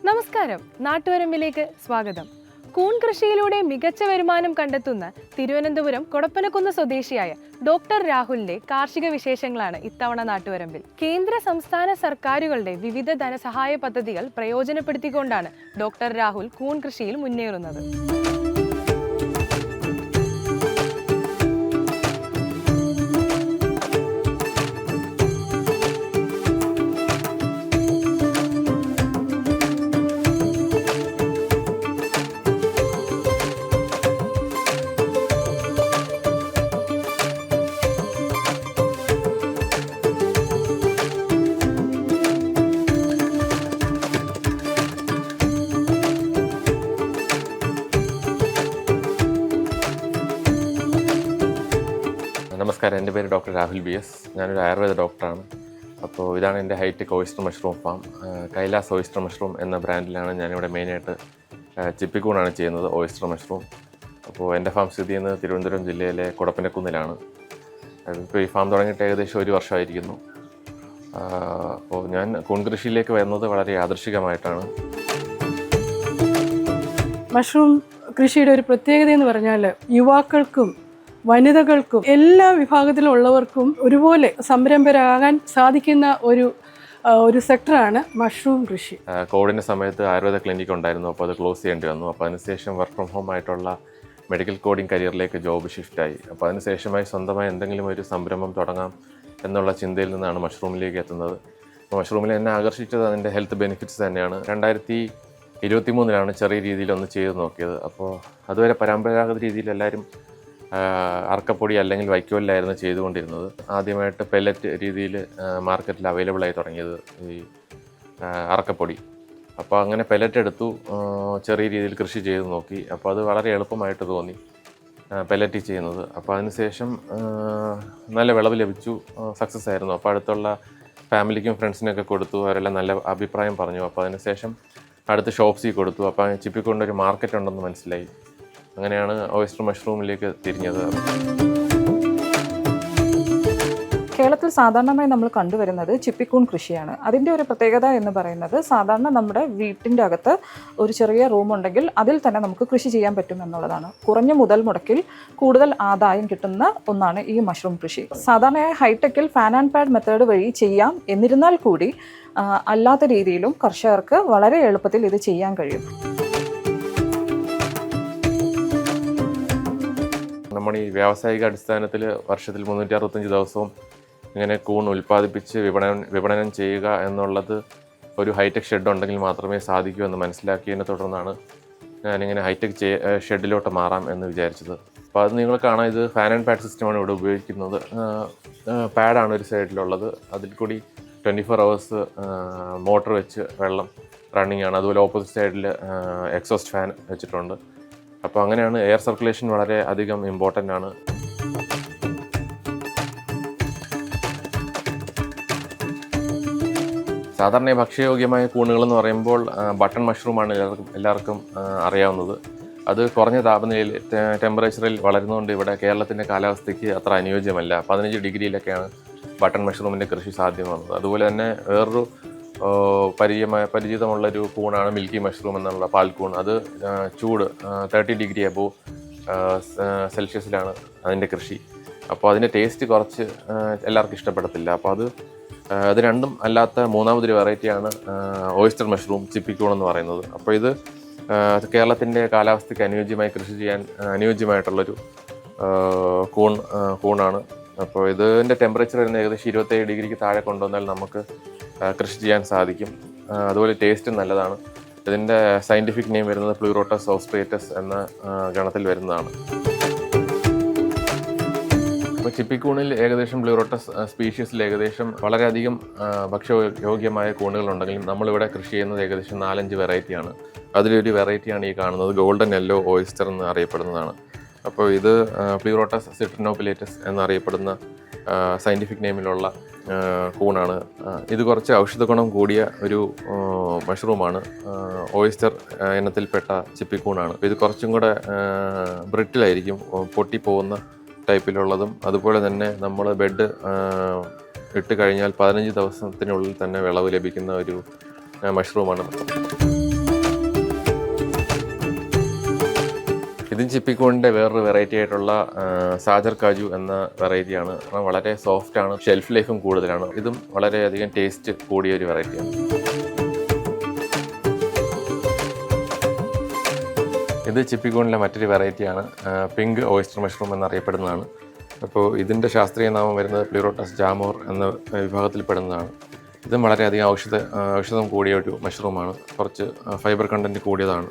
നമസ്കാരം, നാട്ടുവരമ്പിലേക്ക് സ്വാഗതം. കൂൺ കൃഷിയിലൂടെ മികച്ച വരുമാനം കണ്ടെത്തുന്ന തിരുവനന്തപുരം കൊടപ്പനക്കുന്ന് സ്വദേശിയായ ഡോക്ടർ രാഹുലിന്റെ കാർഷിക വിശേഷങ്ങളാണ് ഇത്തവണ നാട്ടുവരമ്പിൽ. കേന്ദ്ര സംസ്ഥാന സർക്കാരുകളുടെ വിവിധ ധനസഹായ പദ്ധതികൾ പ്രയോജനപ്പെടുത്തിക്കൊണ്ടാണ് ഡോക്ടർ രാഹുൽ കൂൺ കൃഷിയിൽ മുന്നേറുന്നത്. നമസ്കാരം, എൻ്റെ പേര് ഡോക്ടർ രാഹുൽ BS. ഞാനൊരു ആയുർവേദ ഡോക്ടറാണ്. അപ്പോൾ ഇതാണ് എൻ്റെ hi tech oyster mushroom farm. Kailas oyster mushroom എന്ന ബ്രാൻഡിലാണ് ഞാനിവിടെ മെയിനായിട്ട് ചിപ്പിക്കൂണാണ് ചെയ്യുന്നത്, ഓയിസ്റ്റർ മഷ്റൂം. അപ്പോൾ എൻ്റെ ഫാം സ്ഥിതി ചെയ്യുന്നത് തിരുവനന്തപുരം ജില്ലയിലെ കൊടപ്പനക്കുന്നിലാണ്. ഇപ്പോൾ ഈ ഫാം തുടങ്ങിയിട്ട് ഏകദേശം 1 വർഷമായിരിക്കുന്നു. അപ്പോൾ ഞാൻ കൂൺ കൃഷിയിലേക്ക് വരുന്നത് വളരെ യാദൃശ്ചികമായിട്ടാണ്. മഷ്റൂം കൃഷിയുടെ ഒരു പ്രത്യേകത എന്ന് പറഞ്ഞാൽ യുവാക്കൾക്കും വനിതകൾക്കും എല്ലാ വിഭാഗത്തിലുള്ളവർക്കും ഒരുപോലെ സംരംഭരാകാൻ സാധിക്കുന്ന ഒരു സെക്ടറാണ് മഷ്റൂം കൃഷി. കോവിഡിൻ്റെ സമയത്ത് ആയുർവേദ ക്ലിനിക്ക് ഉണ്ടായിരുന്നു. അപ്പോൾ അത് ക്ലോസ് ചെയ്യേണ്ടി വന്നു. അപ്പോൾ അതിനുശേഷം വർക്ക് ഫ്രം ഹോം ആയിട്ടുള്ള മെഡിക്കൽ കോഡിംഗ് കരിയറിലേക്ക് ജോബ് ഷിഫ്റ്റായി. അപ്പോൾ അതിനുശേഷമായി സ്വന്തമായി എന്തെങ്കിലും ഒരു സംരംഭം തുടങ്ങാം എന്നുള്ള ചിന്തയിൽ നിന്നാണ് മഷ്റൂമിലേക്ക് എത്തുന്നത്. മഷ്റൂമിൽ എന്നെ ആകർഷിച്ചത് അതിൻ്റെ ഹെൽത്ത് ബെനിഫിറ്റ്സ് തന്നെയാണ്. 2023 ചെറിയ രീതിയിൽ ഒന്ന് ചെയ്ത് നോക്കിയത്. അപ്പോൾ അതുവരെ പരമ്പരാഗത രീതിയിൽ എല്ലാവരും അറക്കപ്പൊടി അല്ലെങ്കിൽ വൈക്കോലിലായിരുന്നു ചെയ്തുകൊണ്ടിരുന്നത്. ആദ്യമായിട്ട് പെല്ലറ്റ് രീതിയിൽ മാർക്കറ്റിൽ അവൈലബിൾ ആയി തുടങ്ങിയത് ഈ അറക്കപ്പൊടി. അപ്പോൾ അങ്ങനെ പെല്ലറ്റ് എടുത്തു, ചെറിയ രീതിയിൽ കൃഷി ചെയ്ത് നോക്കി. അപ്പോൾ അത് വളരെ എളുപ്പമായിട്ട് തോന്നി പെല്ലറ്റ് ചെയ്യുന്നത്. അപ്പോൾ അതിനുശേഷം നല്ല വിളവ് ലഭിച്ചു, സക്സസ് ആയിരുന്നു. അപ്പോൾ അടുത്തുള്ള ഫാമിലിക്കും ഫ്രണ്ട്സിനൊക്കെ കൊടുത്തു, അവരെല്ലാം നല്ല അഭിപ്രായം പറഞ്ഞു. അപ്പോൾ അതിനുശേഷം അടുത്ത് ഷോപ്സിൽ കൊടുത്തു. അപ്പോൾ ചിപ്പിക്കൊണ്ടൊരു മാർക്കറ്റ് ഉണ്ടെന്ന് മനസ്സിലായി. അങ്ങനെയാണ് ഓയിസ്റ്റർ മഷ്റൂമിലേക്ക് തിരിഞ്ഞത്. കേരളത്തിൽ സാധാരണമായി നമ്മൾ കണ്ടുവരുന്നത് ചിപ്പിക്കൂൺ കൃഷിയാണ്. അതിൻ്റെ ഒരു പ്രത്യേകത എന്ന് പറയുന്നത്, സാധാരണ നമ്മുടെ വീട്ടിൻ്റെ അകത്ത് ഒരു ചെറിയ റൂമുണ്ടെങ്കിൽ അതിൽ തന്നെ നമുക്ക് കൃഷി ചെയ്യാൻ പറ്റും എന്നുള്ളതാണ്. കുറഞ്ഞ മുതൽ മുടക്കിൽ കൂടുതൽ ആദായം കിട്ടുന്ന ഒന്നാണ് ഈ മഷ്റൂം കൃഷി. സാധാരണയായി ഹൈടെക്കിൽ ഫാൻ ആൻഡ് പാഡ് മെത്തേഡ് വഴി ചെയ്യാം. എന്നിരുന്നാൽ കൂടി അല്ലാത്ത രീതിയിലും കർഷകർക്ക് വളരെ എളുപ്പത്തിൽ ഇത് ചെയ്യാൻ കഴിയും. നമ്മൾ ഈ വ്യാവസായിക അടിസ്ഥാനത്തിൽ വർഷത്തിൽ 365 ദിവസവും ഇങ്ങനെ കൂൺ ഉൽപ്പാദിപ്പിച്ച് വിപണനം ചെയ്യുക എന്നുള്ളത് ഒരു ഹൈടെക് ഷെഡ് ഉണ്ടെങ്കിൽ മാത്രമേ സാധിക്കൂ എന്ന് മനസ്സിലാക്കിയതിനെ തുടർന്നാണ് ഞാനിങ്ങനെ ഹൈടെക് ഷെഡിലോട്ട് മാറാം എന്ന് വിചാരിച്ചത്. അപ്പോൾ അത് നിങ്ങൾ കാണാം, ഇത് ഫാൻ ആൻഡ് പാഡ് സിസ്റ്റമാണ് ഇവിടെ ഉപയോഗിക്കുന്നത്. പാഡാണ് ഒരു സൈഡിലുള്ളത്, അതിൽ കൂടി 24 hours മോട്ടർ വെച്ച് വെള്ളം റണ്ണിങ് ആണ്. അതുപോലെ ഓപ്പോസിറ്റ് സൈഡിൽ എക്സോസ്റ്റ് ഫാൻ വെച്ചിട്ടുണ്ട്. അപ്പോൾ അങ്ങനെയാണ് എയർ സർക്കുലേഷൻ വളരെ അധികം ഇമ്പോർട്ടൻ്റ് ആണ്. സാധാരണ ഭക്ഷ്യയോഗ്യമായ കൂണുകളെന്ന് പറയുമ്പോൾ ബട്ടൺ മഷ്റൂമാണ് എല്ലാവർക്കും അറിയാവുന്നത്. അത് കുറഞ്ഞ താപനിലയിൽ ടെമ്പറേച്ചറിൽ വളരുന്നതുകൊണ്ട് ഇവിടെ കേരളത്തിൻ്റെ കാലാവസ്ഥയ്ക്ക് അത്ര അനുയോജ്യമല്ല. 15 ഡിഗ്രിയിലൊക്കെയാണ് ബട്ടൺ മഷ്റൂമിൻ്റെ കൃഷി സാധ്യമാകുന്നത്. അതുപോലെ തന്നെ വേറൊരു പരിചിതമുള്ളൊരു കൂണാണ് മിൽക്കി മഷ്റൂം എന്നുള്ള പാൽക്കൂൺ. അത് ചൂട് 30 ഡിഗ്രി അബോവ് സെൽഷ്യസിലാണ് അതിൻ്റെ കൃഷി. അപ്പോൾ അതിൻ്റെ ടേസ്റ്റ് കുറച്ച് എല്ലാവർക്കും ഇഷ്ടപ്പെടത്തില്ല. അപ്പോൾ അത് രണ്ടും അല്ലാത്ത മൂന്നാമതൊരു വെറൈറ്റിയാണ് ഓയിസ്റ്റർ മഷ്റൂം ചിപ്പിക്കൂൺ എന്ന് പറയുന്നത്. അപ്പോൾ ഇത് കേരളത്തിൻ്റെ കാലാവസ്ഥയ്ക്ക് അനുയോജ്യമായി കൃഷി ചെയ്യാൻ അനുയോജ്യമായിട്ടുള്ളൊരു കൂണാണ്. അപ്പോൾ ഇതിൻ്റെ ടെമ്പറേച്ചർ വരുന്ന ഏകദേശം 27 ഡിഗ്രിക്ക് താഴെ കൊണ്ടുവന്നാൽ നമുക്ക് കൃഷി ചെയ്യാൻ സാധിക്കും. അതുപോലെ ടേസ്റ്റ് നല്ലതാണ്. ഇതിൻ്റെ സയൻറ്റിഫിക് നെയിം വരുന്നത് പ്ലൂറോട്ടസ് ഓസ്ട്രേറ്റസ് എന്ന ഗണത്തിൽ വരുന്നതാണ്. അപ്പോൾ ചിപ്പിക്കൂണിൽ ഏകദേശം പ്ലൂറോട്ടസ് സ്പീഷീസിൽ ഏകദേശം വളരെയധികം ഭക്ഷ്യയോഗ്യമായ കൂണുകളുണ്ടെങ്കിലും നമ്മളിവിടെ കൃഷി ചെയ്യുന്നത് ഏകദേശം 4-5 വെറൈറ്റിയാണ്. അതിലൊരു വെറൈറ്റിയാണ് ഈ കാണുന്നത്, ഗോൾഡൻ യെല്ലോ ഓയിസ്റ്റർ എന്ന് അറിയപ്പെടുന്നതാണ്. അപ്പോൾ ഇത് പ്ലൂറോട്ടസ് സിട്രിനോപിലേറ്റസ് എന്നറിയപ്പെടുന്ന സയൻറ്റിഫിക് നെയിമിലുള്ള കൂണാണ്. ഇത് കുറച്ച് ഔഷധ ഗുണം കൂടിയ ഒരു മഷ്റൂമാണ്. ഓയിസ്റ്റർ ഇനത്തിൽപ്പെട്ട ചിപ്പിക്കൂണാണ്. ഇത് കുറച്ചും കൂടെ ബ്രിട്ടിലായിരിക്കും, പൊട്ടിപ്പോകുന്ന ടൈപ്പിലുള്ളതും. അതുപോലെ തന്നെ നമ്മൾ ബെഡ് ഇട്ട് കഴിഞ്ഞാൽ 15 ദിവസത്തിനുള്ളിൽ തന്നെ വിളവ് ലഭിക്കുന്ന ഒരു മഷ്റൂമാണ്. ഇതും ചിപ്പിക്കൂണിൻ്റെ വേറൊരു വെറൈറ്റി ആയിട്ടുള്ള സാജർ കാജു എന്ന വെറൈറ്റിയാണ്. വളരെ സോഫ്റ്റാണ്, ഷെൽഫ് ലൈഫും കൂടുതലാണ്. ഇതും വളരെയധികം ടേസ്റ്റ് കൂടിയ ഒരു വെറൈറ്റിയാണ്. ഇത് ചിപ്പിക്കൂണിലെ മറ്റൊരു വെറൈറ്റിയാണ്, പിങ്ക് ഓയിസ്റ്റർ മഷ്റൂം എന്നറിയപ്പെടുന്നതാണ്. അപ്പോൾ ഇതിൻ്റെ ശാസ്ത്രീയ നാമം വരുന്നത് പ്ലൂറോട്ടസ് ജാമോർ എന്ന വിഭാഗത്തിൽപ്പെടുന്നതാണ്. ഇതും വളരെയധികം ഔഷധം കൂടിയ ഒരു മഷ്റൂമാണ്. കുറച്ച് ഫൈബർ കണ്ടൻറ്റ് കൂടിയതാണ്.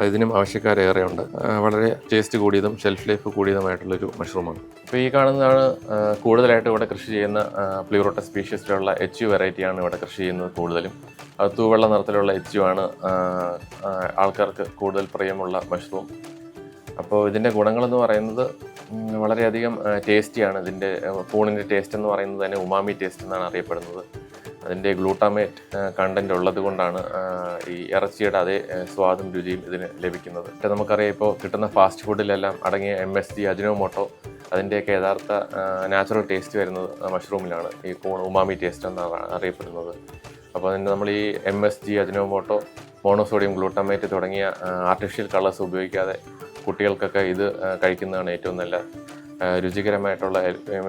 ഇതിനും ആവശ്യക്കാരേറെയുണ്ട്. വളരെ ടേസ്റ്റ് കൂടിയതും ഷെൽഫ് ലൈഫ് കൂടിയതുമായിട്ടുള്ളൊരു മഷ്റൂമാണ്. ഇപ്പോൾ ഈ കാണുന്നതാണ് കൂടുതലായിട്ട് ഇവിടെ കൃഷി ചെയ്യുന്ന പ്ലൂറോട്ടസ് സ്പീഷീസിലുള്ള എച്ച് യു വെറൈറ്റിയാണ് ഇവിടെ കൃഷി ചെയ്യുന്നത് കൂടുതലും. തൂവെള്ള നിറത്തിലുള്ള എച്ച് യു ആണ് ആൾക്കാർക്ക് കൂടുതൽ പ്രിയമുള്ള മഷ്റൂം. അപ്പോൾ ഇതിൻ്റെ ഗുണങ്ങളെന്ന് പറയുന്നത് വളരെയധികം ടേസ്റ്റിയാണ്. ഇതിൻ്റെ കൂണിൻ്റെ ടേസ്റ്റ് എന്ന് പറയുന്നത് തന്നെ ഉമാമി ടേസ്റ്റ് എന്നാണ് അറിയപ്പെടുന്നത്. അതിൻ്റെ ഗ്ലൂട്ടാമേറ്റ് കണ്ടൻറ്റ് ഉള്ളത് കൊണ്ടാണ് ഈ ഇറച്ചിയുടെ അതേ സ്വാദും രുചിയും ഇതിന് ലഭിക്കുന്നത്. നമുക്കറിയാം, ഇപ്പോൾ കിട്ടുന്ന ഫാസ്റ്റ് ഫുഡിലെല്ലാം അടങ്ങിയ MSG, അജിനോമോട്ടോ, അതിൻ്റെയൊക്കെ യഥാർത്ഥ നാച്ചുറൽ ടേസ്റ്റ് വരുന്നത് മഷ്റൂമിലാണ്. ഈ ഉമാമി ടേസ്റ്റ് എന്നാണ് അറിയപ്പെടുന്നത്. അപ്പോൾ അതിന് നമ്മൾ ഈ MSG, അജിനോമോട്ടോ, മോണോസോഡിയം ഗ്ലൂട്ടാമേറ്റ് തുടങ്ങിയ ആർട്ടിഫിഷ്യൽ കളേഴ്സ് ഉപയോഗിക്കാതെ കുട്ടികൾക്കൊക്കെ ഇത് കഴിക്കുന്നതാണ് ഏറ്റവും നല്ല രുചികരമായിട്ടുള്ള.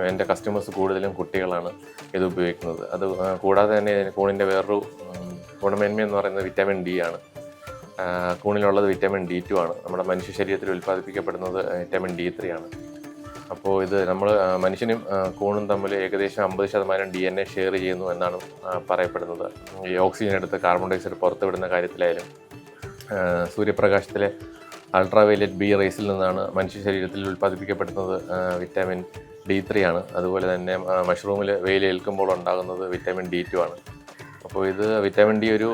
എൻ്റെ കസ്റ്റമേഴ്സ് കൂടുതലും കുട്ടികളാണ് ഇത് ഉപയോഗിക്കുന്നത്. അത് കൂടാതെ തന്നെ കൂണിൻ്റെ വേറൊരു ഗുണമേന്മ എന്ന് പറയുന്നത് വിറ്റാമിൻ D ആണ്. കൂണിലുള്ളത് വിറ്റാമിൻ D2 ആണ്. നമ്മുടെ മനുഷ്യ ശരീരത്തിൽ ഉൽപ്പാദിപ്പിക്കപ്പെടുന്നത് വിറ്റാമിൻ D3 ആണ്. അപ്പോൾ ഇത് നമ്മൾ മനുഷ്യനും കൂണും തമ്മിൽ ഏകദേശം 50% DNA ഷെയർ ചെയ്യുന്നു എന്നാണ് പറയപ്പെടുന്നത്. ഈ ഓക്സിജൻ എടുത്ത് കാർബൺ ഡയോക്സൈഡ് പുറത്തുവിടുന്ന കാര്യത്തിലായാലും സൂര്യപ്രകാശത്തിലെ അൾട്രാവയലറ്റ് B റേസിൽ നിന്നാണ് മനുഷ്യ ശരീരത്തിൽ ഉൽപ്പാദിപ്പിക്കപ്പെടുന്നത് വിറ്റാമിൻ D3 ആണ്. അതുപോലെ തന്നെ മഷ്റൂമിൽ വെയിലേൽക്കുമ്പോൾ ഉണ്ടാകുന്നത് വിറ്റാമിൻ D2 ആണ്. അപ്പോൾ ഇത് വിറ്റാമിൻ D ഒരു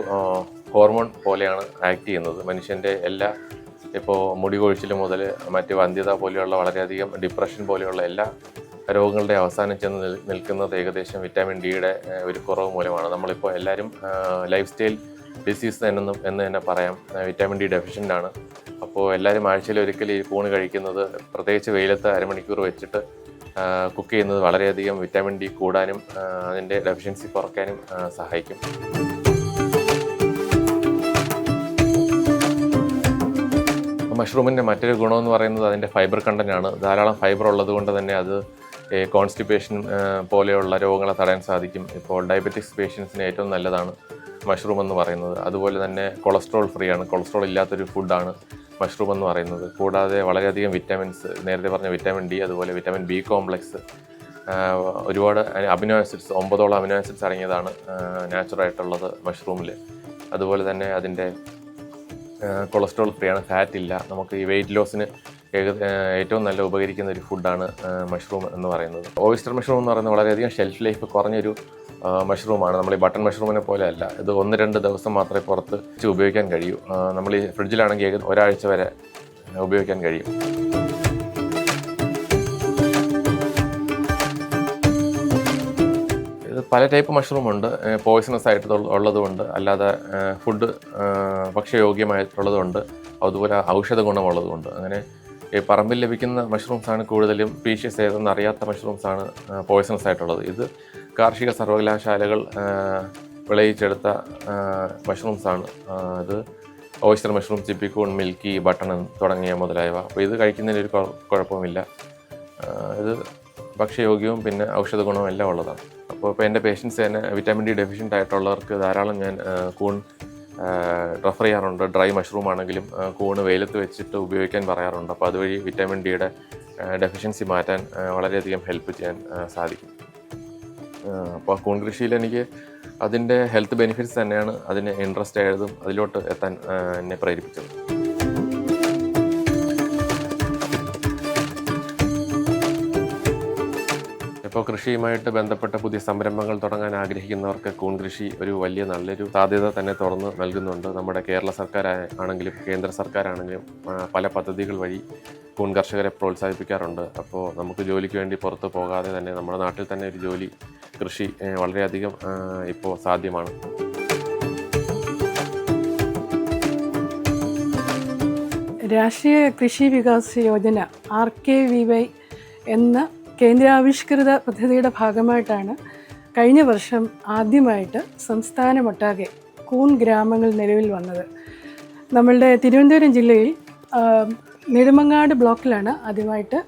ഹോർമോൺ പോലെയാണ് ആക്ട് ചെയ്യുന്നത്. മനുഷ്യൻ്റെ എല്ലാ, ഇപ്പോൾ മുടി കൊഴിച്ചിൽ മുതൽ മറ്റ് വന്ധ്യത പോലെയുള്ള വളരെയധികം ഡിപ്രഷൻ പോലെയുള്ള എല്ലാ രോഗങ്ങളുടെ അവസാനം ചെന്ന് നിൽക്കുന്നത് ഏകദേശം വിറ്റാമിൻ ഡിയുടെ ഒരു കുറവ് മൂലമാണ്. നമ്മളിപ്പോൾ എല്ലാവരും ലൈഫ് സ്റ്റൈൽ ഡിസീസ് എന്ന് തന്നെ പറയാം. വിറ്റാമിൻ D ഡെഫിഷ്യൻ്റ് ആണ്. അപ്പോൾ എല്ലാവരും ആഴ്ചയിൽ ഒരിക്കൽ ഈ കൂണ് കഴിക്കുന്നത്, പ്രത്യേകിച്ച് വെയിലത്ത് അരമണിക്കൂർ വെച്ചിട്ട് കുക്ക് ചെയ്യുന്നത് വളരെയധികം വിറ്റാമിൻ D കൂടാനും അതിൻ്റെ ഡെഫിഷ്യൻസി കുറയ്ക്കാനും സഹായിക്കും. മഷ്റൂമിൻ്റെ മറ്റൊരു ഗുണമെന്ന് പറയുന്നത് അതിൻ്റെ ഫൈബർ കണ്ടൻ്റാണ്. ധാരാളം ഫൈബർ ഉള്ളത് കൊണ്ട് തന്നെ അത് കോൺസ്റ്റിപ്പേഷൻ പോലെയുള്ള രോഗങ്ങളെ തടയാൻ സാധിക്കും. ഇപ്പോൾ ഡയബറ്റിക്സ് പേഷ്യൻസിന് ഏറ്റവും നല്ലതാണ് മഷ്റൂം എന്ന് പറയുന്നത്. അതുപോലെ തന്നെ കൊളസ്ട്രോൾ ഫ്രീ ആണ്. കൊളസ്ട്രോൾ ഇല്ലാത്തൊരു ഫുഡാണ് മഷ്റൂം എന്ന് പറയുന്നത്. കൂടാതെ വളരെയധികം വിറ്റാമിൻസ്, നേരത്തെ പറഞ്ഞ വിറ്റാമിൻ D, അതുപോലെ വിറ്റാമിൻ B കോംപ്ലക്സ്, ഒരുപാട് അമിനോ ആസിഡ്സ്, 9ഓളം അമിനോ ആസിഡ്സ് അടങ്ങിയതാണ് നാച്ചുറായിട്ടുള്ളത് മഷ്റൂമിൽ. അതുപോലെ തന്നെ അതിൻ്റെ കൊളസ്ട്രോൾ ഫ്രീ ആണ്, ഫാറ്റ് ഇല്ല. നമുക്ക് ഈ വെയിറ്റ് ലോസിന് ഏറ്റവും നല്ല ഉപകരിക്കുന്ന ഒരു ഫുഡാണ് മഷ്റൂം എന്ന് പറയുന്നത്. ഓയിസ്റ്റർ മഷ്റൂം എന്ന് പറയുന്നത് വളരെയധികം ഷെൽഫ് ലൈഫ് കുറഞ്ഞൊരു മഷ്റൂമാണ്. നമ്മൾ ഈ ബട്ടൺ മഷ്റൂമിനെ പോലെ അല്ല. ഇത് 1-2 ദിവസം മാത്രമേ പുറത്ത് ഉപയോഗിക്കാൻ കഴിയൂ. നമ്മൾ ഈ ഫ്രിഡ്ജിലാണെങ്കിൽ ഒരാഴ്ച വരെ ഉപയോഗിക്കാൻ കഴിയും. ഇത് പല ടൈപ്പ് മഷ്റൂമുണ്ട്. പോയ്സണസ് ആയിട്ട് ഉള്ളതുകൊണ്ട്, അല്ലാതെ ഫുഡ് ഭക്ഷ്യയോഗ്യമായിട്ടുള്ളതുകൊണ്ട്, അതുപോലെ ഔഷധ ഗുണമുള്ളതുകൊണ്ട്. അങ്ങനെ ഈ പറമ്പിൽ ലഭിക്കുന്ന മഷ്റൂംസാണ് കൂടുതലും. സ്പീഷീസ് ഏതെന്ന് അറിയാത്ത മഷ്റൂംസാണ് പോയ്സണസ് ആയിട്ടുള്ളത്. ഇത് കാർഷിക സർവകലാശാലകൾ വിളയിച്ചെടുത്ത മഷ്റൂംസാണ്. ഇത് ഓയിസ്റ്റർ മഷ്റൂം, ചിപ്പിക്കൂൺ, മിൽക്കി, ബട്ടൺ തുടങ്ങിയ മുതലായവ. അപ്പോൾ ഇത് കഴിക്കുന്നതിനൊരു കുഴപ്പമില്ല. ഇത് ഭക്ഷ്യയോഗ്യവും പിന്നെ ഔഷധ ഗുണവും എല്ലാം ഉള്ളതാണ്. അപ്പോൾ എൻ്റെ പേഷ്യൻസ് തന്നെ വിറ്റാമിൻ D ഡെഫിഷ്യൻ്റ് ആയിട്ടുള്ളവർക്ക് ധാരാളം ഞാൻ കൂൺ റെഫർ ചെയ്യാറുണ്ട്. ഡ്രൈ മഷ്റൂം ആണെങ്കിലും കൂണ് വെയിലത്ത് വെച്ചിട്ട് ഉപയോഗിക്കാൻ പറയാറുണ്ട്. അപ്പോൾ അതുവഴി വിറ്റാമിൻ ഡിയുടെ ഡെഫിഷ്യൻസി മാറ്റാൻ വളരെയധികം ഹെൽപ്പ് ചെയ്യാൻ സാധിക്കും. അപ്പോൾ കൂൺ കൃഷിയിൽ എനിക്ക് അതിൻ്റെ ഹെൽത്ത് ബെനിഫിറ്റ്സ് തന്നെയാണ് അതിന് ഇൻട്രസ്റ്റ് ആയതും അതിലോട്ട് എത്താൻ എന്നെ പ്രേരിപ്പിച്ചത്. ഇപ്പോൾ കൃഷിയുമായിട്ട് ബന്ധപ്പെട്ട പുതിയ സംരംഭങ്ങൾ തുടങ്ങാൻ ആഗ്രഹിക്കുന്നവർക്ക് കൂൺ കൃഷി ഒരു നല്ലൊരു സാധ്യത തന്നെ തുറന്ന് നൽകുന്നുണ്ട്. നമ്മുടെ കേരള സർക്കാർ ആണെങ്കിലും കേന്ദ്ര സർക്കാരാണെങ്കിലും പല പദ്ധതികൾ വഴി കൂൺ കർഷകരെ പ്രോത്സാഹിപ്പിക്കാറുണ്ട്. അപ്പോൾ നമുക്ക് ജോലിക്ക് വേണ്ടി പുറത്ത് പോകാതെ തന്നെ നമ്മുടെ നാട്ടിൽ തന്നെ ഒരു കൃഷി വളരെയധികം ഇപ്പോൾ സാധ്യമാണ്. രാഷ്ട്രീയ കൃഷി വികാസ് യോജന RKVY എന്ന കേന്ദ്രാവിഷ്കൃത പദ്ധതിയുടെ ഭാഗമായിട്ടാണ് കഴിഞ്ഞ വർഷം ആദ്യമായിട്ട് സംസ്ഥാനമൊട്ടാകെ കൂൺ ഗ്രാമങ്ങൾ നിലവിൽ വന്നത്. നമ്മളുടെ തിരുവനന്തപുരം ജില്ലയിൽ നെടുമങ്ങാട് ബ്ലോക്കിലാണ് ആദ്യമായിട്ട്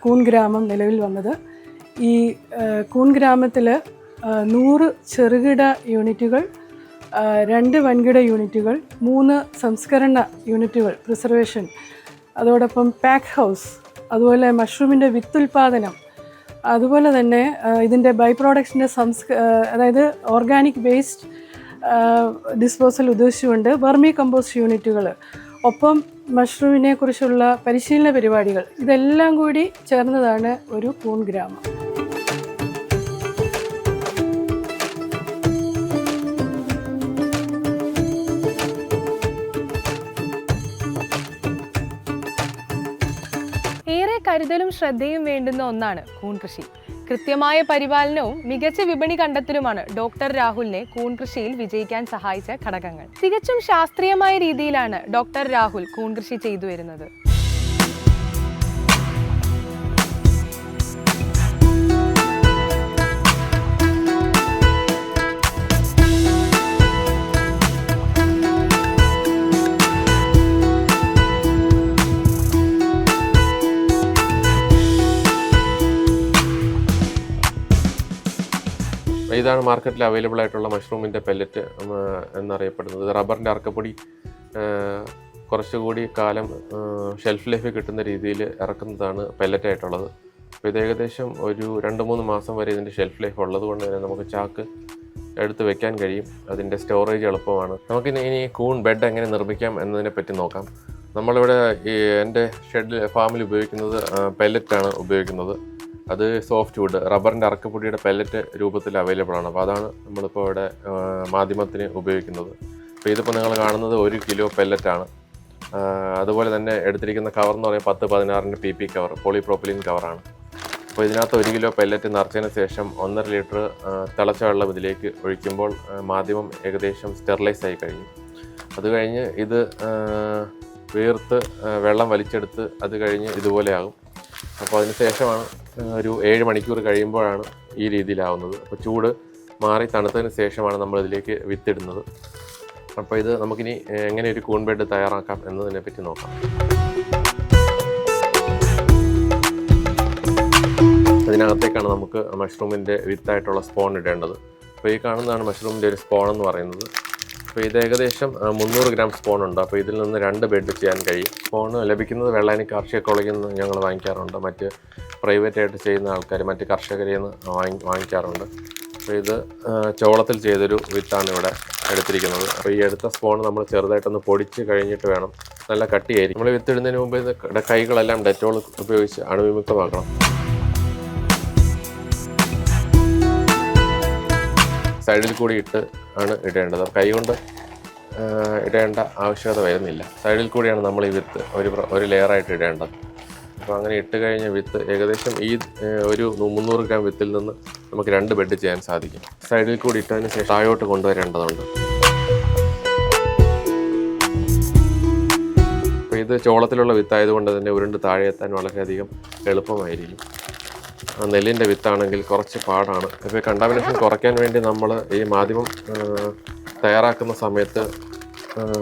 കൂൺ ഗ്രാമം നിലവിൽ വന്നത്. ഈ കൂൺ ഗ്രാമത്തിൽ 100 ചെറുകിട യൂണിറ്റുകൾ, 2 വൻകിട യൂണിറ്റുകൾ, 3 സംസ്കരണ യൂണിറ്റുകൾ, പ്രിസർവേഷൻ, അതോടൊപ്പം പാക്ക് ഹൗസ്, അതുപോലെ മഷ്റൂമിൻ്റെ വിത്തുൽപാദനം, അതുപോലെ തന്നെ ഇതിൻ്റെ ബൈ പ്രോഡക്ട്സിൻ്റെ അതായത് ഓർഗാനിക് വേസ്റ്റ് ഡിസ്പോസൽ ഉദ്ദേശിച്ചുകൊണ്ട് വെർമി കമ്പോസ്റ്റ് യൂണിറ്റുകൾ, ഒപ്പം മഷ്റൂമിനെ കുറിച്ചുള്ള പരിശീലന പരിപാടികൾ, ഇതെല്ലാം കൂടി ചേർന്നതാണ് ഒരു കൂൺ ഗ്രാമം. ഏറെ കരുതലും ശ്രദ്ധയും വേണ്ടുന്ന ഒന്നാണ് കൂൺ കൃഷി. കൃത്യമായ പരിപാലനവും മികച്ച വിപണി കണ്ടെത്തലുമാണ് ഡോക്ടർ രാഹുലിനെ കൂൺ കൃഷിയിൽ വിജയിക്കാൻ സഹായിച്ച ഘടകങ്ങൾ. തികച്ചും ശാസ്ത്രീയമായ രീതിയിലാണ് ഡോക്ടർ രാഹുൽ കൂൺ കൃഷി ചെയ്തു വരുന്നത്. ഇതാണ് മാർക്കറ്റിൽ അവൈലബിൾ ആയിട്ടുള്ള മഷ്റൂമിൻ്റെ പെല്ലറ്റ് എന്നറിയപ്പെടുന്നത്. റബ്ബറിൻ്റെ അറക്കപ്പൊടി കുറച്ചുകൂടി കാലം ഷെൽഫ് ലൈഫ് കിട്ടുന്ന രീതിയിൽ ഇറക്കുന്നതാണ് പെല്ലറ്റായിട്ടുള്ളത്. അപ്പോൾ ഇത് ഏകദേശം ഒരു 2-3 മാസം വരെ ഇതിൻ്റെ ഷെൽഫ് ലൈഫ് ഉള്ളത് കൊണ്ട് തന്നെ നമുക്ക് ചാക്ക് എടുത്ത് വെക്കാൻ കഴിയും. അതിൻ്റെ സ്റ്റോറേജ് എളുപ്പമാണ്. നമുക്കിനി കൂൺ ബെഡ് എങ്ങനെ നിർമ്മിക്കാം എന്നതിനെ പറ്റി നോക്കാം. നമ്മളിവിടെ എൻ്റെ ഫാമിൽ ഉപയോഗിക്കുന്നത് പെല്ലറ്റാണ് ഉപയോഗിക്കുന്നത്. അത് സോഫ്റ്റ് വുഡ്, റബ്ബറിൻ്റെ അറക്കപ്പൊടിയുടെ പെല്ലറ്റ് രൂപത്തിൽ അവൈലബിൾ ആണ്. അപ്പോൾ അതാണ് നമ്മളിപ്പോൾ ഇവിടെ മാധ്യമത്തിന് ഉപയോഗിക്കുന്നത്. അപ്പോൾ ഇതിപ്പോൾ നിങ്ങൾ കാണുന്നത് 1 കിലോ പെല്ലറ്റാണ്. അതുപോലെ തന്നെ എടുത്തിരിക്കുന്ന കവർ എന്ന് പറയുമ്പോൾ 10-16 PP കവർ, പോളിപ്രോപ്പിലിൻ കവറാണ്. അപ്പോൾ ഇതിനകത്ത് 1 കിലോ പെല്ലറ്റ് നിറച്ചതിന് ശേഷം 1.5 ലിറ്റർ തിളച്ച വെള്ളം ഇതിലേക്ക് ഒഴിക്കുമ്പോൾ മാധ്യമം ഏകദേശം സ്റ്റെറിലൈസ് ആയി കഴിയും. അത് കഴിഞ്ഞ് ഇത് വീർത്ത് വെള്ളം വലിച്ചെടുത്ത് അത് കഴിഞ്ഞ് ഇതുപോലെയാകും. അപ്പോൾ അതിന് ശേഷമാണ് ഒരു 7 മണിക്കൂർ കഴിയുമ്പോഴാണ് ഈ രീതിയിലാവുന്നത്. അപ്പോൾ ചൂട് മാറി തണുത്തതിന് ശേഷമാണ് നമ്മളിതിലേക്ക് വിത്തിടുന്നത്. അപ്പോൾ ഇത് നമുക്കിനി എങ്ങനെ ഒരു കൂൺ ബെഡ് തയ്യാറാക്കാം എന്നതിനെ പറ്റി നോക്കാം. അതിനകത്തേക്കാണ് നമുക്ക് മഷ്റൂമിൻ്റെ വിത്തായിട്ടുള്ള സ്പോൺ ഇടേണ്ടത്. അപ്പോൾ ഈ കാണുന്നതാണ് മഷ്റൂമിൻ്റെ ഒരു സ്പോൺ എന്ന് പറയുന്നത്. അപ്പോൾ ഇത് ഏകദേശം 300 ഗ്രാം സ്പോൺ ഉണ്ട്. അപ്പോൾ ഇതിൽ നിന്ന് 2 ബെഡ് ചെയ്യാൻ കഴിയും. സ്പോൺ ലഭിക്കുന്നത് വെള്ളായണി കാർഷിക കോളേജിൽ നിന്ന് ഞങ്ങൾ വാങ്ങിക്കാറുണ്ട്. മറ്റ് പ്രൈവറ്റായിട്ട് ചെയ്യുന്ന ആൾക്കാർ മറ്റ് കർഷകരിൽ നിന്ന് വാങ്ങിക്കാറുണ്ട്. അപ്പോൾ ഇത് ചോളത്തിൽ ചെയ്തൊരു വിത്താണ് ഇവിടെ എടുത്തിരിക്കുന്നത്. അപ്പോൾ ഈ എടുത്ത സ്പോൺ നമ്മൾ ചെറുതായിട്ടൊന്ന് പൊടിച്ച് കഴിഞ്ഞിട്ട് വേണം, നല്ല കട്ടിയായിരിക്കും. നമ്മൾ വിത്തിടുന്നതിന് മുമ്പ് ഇത് കൈകളെല്ലാം ഡെറ്റോൾ ഉപയോഗിച്ച് അണുവിമുക്തമാക്കണം. സൈഡിൽ കൂടി ഇട്ട് ആണ് ഇടേണ്ടത്. കൈ കൊണ്ട് ഇടേണ്ട ആവശ്യകത വരുന്നില്ല. സൈഡിൽ കൂടിയാണ് നമ്മൾ ഈ വിത്ത് ഒരു ലെയറായിട്ട് ഇടേണ്ടത്. അപ്പോൾ അങ്ങനെ ഇട്ട് കഴിഞ്ഞ വിത്ത് ഏകദേശം ഈ ഒരു 300 ഗ്രാം വിത്തിൽ നിന്ന് നമുക്ക് 2 ബെഡ് ചെയ്യാൻ സാധിക്കും. സൈഡിൽ കൂടി ഇട്ടതിന് ശേഷം താഴോട്ട് കൊണ്ടുവരേണ്ടതുണ്ട്. അപ്പോൾ ഇത് ചോളത്തിലുള്ള വിത്തായതുകൊണ്ട് തന്നെ ഉരുണ്ട് താഴെ എത്താൻ വളരെയധികം എളുപ്പമായിരിക്കും. നെല്ലിൻ്റെ വിത്താണെങ്കിൽ കുറച്ച് പാടാണ്. അപ്പോൾ കണ്ടാമിനേഷൻ കുറയ്ക്കാൻ വേണ്ടി നമ്മൾ ഈ മാധ്യമം തയ്യാറാക്കുന്ന സമയത്ത്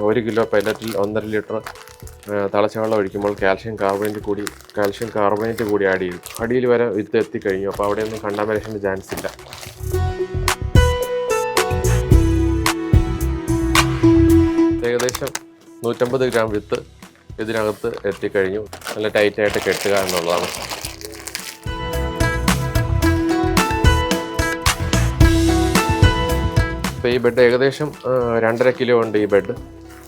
1 കിലോ പെല്ലറ്റിൽ 1.5 ലിറ്റർ തിളച്ച വെള്ളം ഒഴിക്കുമ്പോൾ കാൽഷ്യം കാർബണേറ്റ് കൂടി ആഡ് ചെയ്യും. അടിയിൽ വരെ വിത്ത് എത്തിക്കഴിഞ്ഞു. അപ്പോൾ അവിടെയൊന്നും കണ്ടാമിനേഷൻ്റെ ചാൻസ് ഇല്ല. ഏകദേശം 150 ഗ്രാം വിത്ത് ഇതിനകത്ത് എത്തിക്കഴിഞ്ഞു. നല്ല ടൈറ്റായിട്ട് കെട്ടുക എന്നുള്ളതാണ്. അപ്പോൾ ഈ ബെഡ് ഏകദേശം 2.5 കിലോ ഉണ്ട് ഈ ബെഡ്.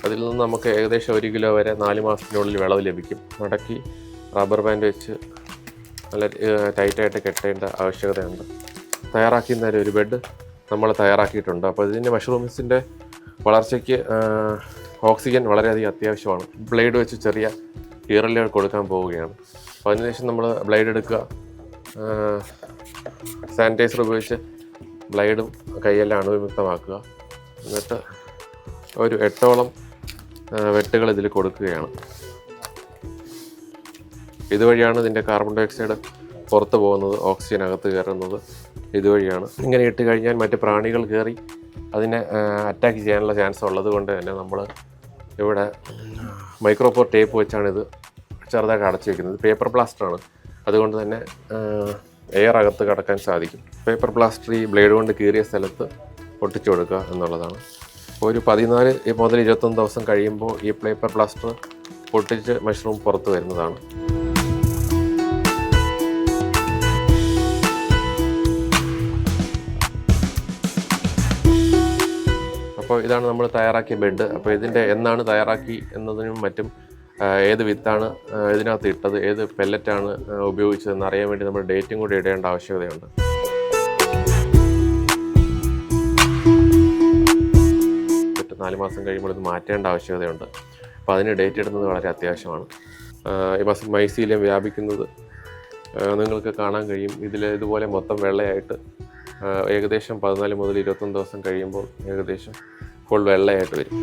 അതിൽ നിന്ന് നമുക്ക് ഏകദേശം 1 കിലോ വരെ 4 മാസത്തിനുള്ളിൽ വിളവ് ലഭിക്കും. മടക്കി റബ്ബർ ബാൻഡ് വെച്ച് നല്ല ടൈറ്റായിട്ട് കെട്ടേണ്ട ആവശ്യകതയുണ്ട്. തയ്യാറാക്കുന്ന ഒരു ബെഡ് നമ്മൾ തയ്യാറാക്കിയിട്ടുണ്ട്. അപ്പോൾ ഇതിൻ്റെ മഷ്റൂംസിൻ്റെ വളർച്ചയ്ക്ക് ഓക്സിജൻ വളരെയധികം അത്യാവശ്യമാണ്. ബ്ലേഡ് വെച്ച് ചെറിയ കീറലുകൾ കൊടുക്കാൻ പോവുകയാണ്. അപ്പോൾ അതിനുശേഷം നമ്മൾ ബ്ലേഡ് എടുക്കുക, സാനിറ്റൈസർ ഉപയോഗിച്ച് ബ്ലേഡും കൈയെല്ലാം അണുവിമുക്തമാക്കുക. എന്നിട്ട് ഒരു 8ഓളം വെട്ടുകൾ ഇതിൽ കൊടുക്കുകയാണ്. ഇതുവഴിയാണ് ഇതിൻ്റെ കാർബൺ ഡൈ ഓക്സൈഡ് പുറത്ത് പോകുന്നത്, ഓക്സിജൻ അകത്ത് കയറുന്നത് ഇതുവഴിയാണ്. ഇങ്ങനെ ഇട്ട് കഴിഞ്ഞാൽ മറ്റ് പ്രാണികൾ കയറി അതിനെ അറ്റാക്ക് ചെയ്യാനുള്ള ചാൻസ് ഉള്ളത് കൊണ്ട് തന്നെ നമ്മൾ ഇവിടെ മൈക്രോപോർ ടേപ്പ് വെച്ചാണ് ഇത് ചെറുതായിട്ട് അടച്ചു വയ്ക്കുന്നത്. പേപ്പർ പ്ലാസ്റ്ററാണ്, അതുകൊണ്ട് തന്നെ എയർ അകത്ത് കടക്കാൻ സാധിക്കും. പേപ്പർ പ്ലാസ്റ്റർ ഈ ബ്ലേഡ് കൊണ്ട് കീറിയ സ്ഥലത്ത് ഒട്ടിച്ചു കൊടുക്കുക എന്നുള്ളതാണ്. ഒരു 14 മുതൽ 21 ദിവസം കഴിയുമ്പോൾ ഈ പേപ്പർ പ്ലാസ്റ്റർ പൊട്ടിച്ച് മഷ്റൂം പുറത്ത് വരുന്നതാണ്. അപ്പോൾ ഇതാണ് നമ്മൾ തയ്യാറാക്കിയ ബെഡ്. അപ്പോൾ ഇതിൻ്റെ എന്നാണ് തയ്യാറാക്കി എന്നതിനും മറ്റും ഏത് വിത്താണ് ഇതിനകത്ത് ഇട്ടത്, ഏത് പെല്ലറ്റാണ് ഉപയോഗിച്ചതെന്ന് അറിയാൻ വേണ്ടി നമ്മൾ ഡേറ്റും കൂടി ഇടേണ്ട ആവശ്യകതയുണ്ട്. മറ്റ് 4 മാസം കഴിയുമ്പോൾ ഇത് മാറ്റേണ്ട ആവശ്യകതയുണ്ട്. അപ്പോൾ അതിന് ഡേറ്റ് ഇടുന്നത് വളരെ അത്യാവശ്യമാണ്. ഈ മൈസീലിയം വ്യാപിക്കുന്നത് നിങ്ങൾക്ക് കാണാൻ കഴിയും. ഇതുപോലെ മൊത്തം വെള്ളയായിട്ട് ഏകദേശം 14 മുതൽ 21 ദിവസം കഴിയുമ്പോൾ ഏകദേശം ഫുൾ വെള്ളയായിട്ട് വരും.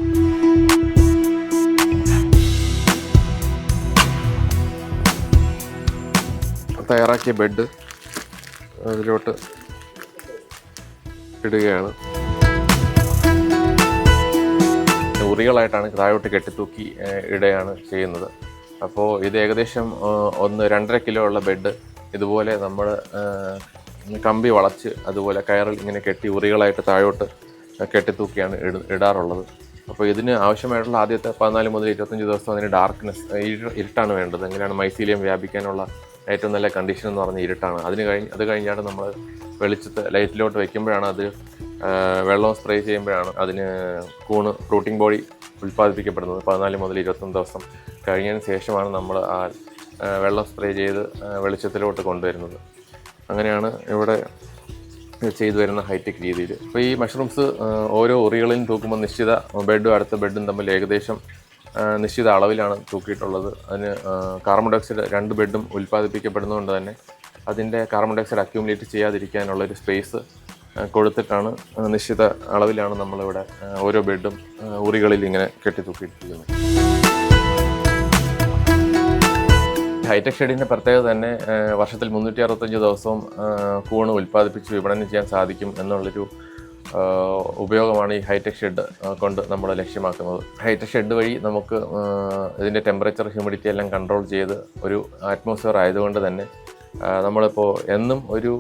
തയ്യാറാക്കിയ ബെഡ് അതിലോട്ട് ഇടുകയാണ്. ഉറികളായിട്ടാണ് താഴോട്ട് കെട്ടിത്തൂക്കി ഇടുകയാണ് ചെയ്യുന്നത്. അപ്പോൾ ഇത് ഏകദേശം 1-2.5 കിലോ ഉള്ള ബെഡ് ഇതുപോലെ നമ്മൾ കമ്പി വളച്ച് അതുപോലെ കയറിൽ ഇങ്ങനെ കെട്ടി ഉറികളായിട്ട് താഴോട്ട് കെട്ടിത്തൂക്കിയാണ് ഇടാറുള്ളത്. അപ്പോൾ ഇതിന് ആവശ്യമായിട്ടുള്ള ആദ്യത്തെ 14 മുതൽ 25 ദിവസം അതിന് ഡാർക്ക്നെസ്, ഇരുട്ടാണ് വേണ്ടത്. എങ്ങനെയാണ് മൈസീലിയം വ്യാപിക്കാനുള്ള ഏറ്റവും നല്ല കണ്ടീഷൻ എന്ന് പറഞ്ഞാൽ ഇരുട്ടാണ്. അത് കഴിഞ്ഞാണ് നമ്മൾ വെളിച്ചത്ത് ലൈറ്റിലോട്ട് വയ്ക്കുമ്പോഴാണ് അത് വെള്ളം സ്പ്രേ ചെയ്യുമ്പോഴാണ് അതിന് ഫ്രൂട്ടിംഗ് ബോഡി ഉൽപ്പാദിപ്പിക്കപ്പെടുന്നത്. 14 മുതൽ 21 ദിവസം കഴിഞ്ഞതിന് ശേഷമാണ് നമ്മൾ ആ വെള്ളം സ്പ്രേ ചെയ്ത് വെളിച്ചത്തിലോട്ട് കൊണ്ടുവരുന്നത്. അങ്ങനെയാണ് ഇവിടെ ചെയ്തു വരുന്ന ഹൈടെക് രീതിയിൽ. അപ്പോൾ ഈ മഷ്റൂംസ് ഓരോ ഉറികളിലും തൂക്കുമ്പോൾ നിശ്ചിത ബെഡും അടുത്ത ബെഡും തമ്മിൽ ഏകദേശം നിശ്ചിത അളവിലാണ് തൂക്കിയിട്ടുള്ളത്. അതിന് കാർബൺ ഡൈ ഓക്സൈഡ് 2 ബെഡും ഉൽപ്പാദിപ്പിക്കപ്പെടുന്നതുകൊണ്ട് തന്നെ അതിൻ്റെ കാർബൺ ഡൈ ഓക്സൈഡ് അക്യൂമുലേറ്റ് ചെയ്യാതിരിക്കാനുള്ളൊരു സ്പേസ് കൊടുത്തിട്ടാണ് നിശ്ചിത അളവിലാണ് നമ്മളിവിടെ ഓരോ ബെഡും ഉറികളിൽ ഇങ്ങനെ കെട്ടിത്തൂക്കിയിട്ടിരിക്കുന്നത്. ഹൈടെക് ഷെഡിൻ്റെ പ്രത്യേകത തന്നെ വർഷത്തിൽ 365 ദിവസവും കൂണ് ഉൽപ്പാദിപ്പിച്ച് വിപണനം ചെയ്യാൻ സാധിക്കും എന്നുള്ളൊരു ഉപയോഗമാണ് ഈ ഹൈടെക് ഷെഡ് കൊണ്ട് നമ്മൾ ലക്ഷ്യമാക്കുന്നത്. ഹൈടെക് ഷെഡ് വഴി നമുക്ക് ഇതിൻ്റെ ടെമ്പറേച്ചർ, ഹ്യൂമിഡിറ്റി എല്ലാം കൺട്രോൾ ചെയ്ത് ഒരു അറ്റ്മോസ്ഫിയർ ആയതുകൊണ്ട് തന്നെ നമ്മളിപ്പോൾ എന്നും ഒരു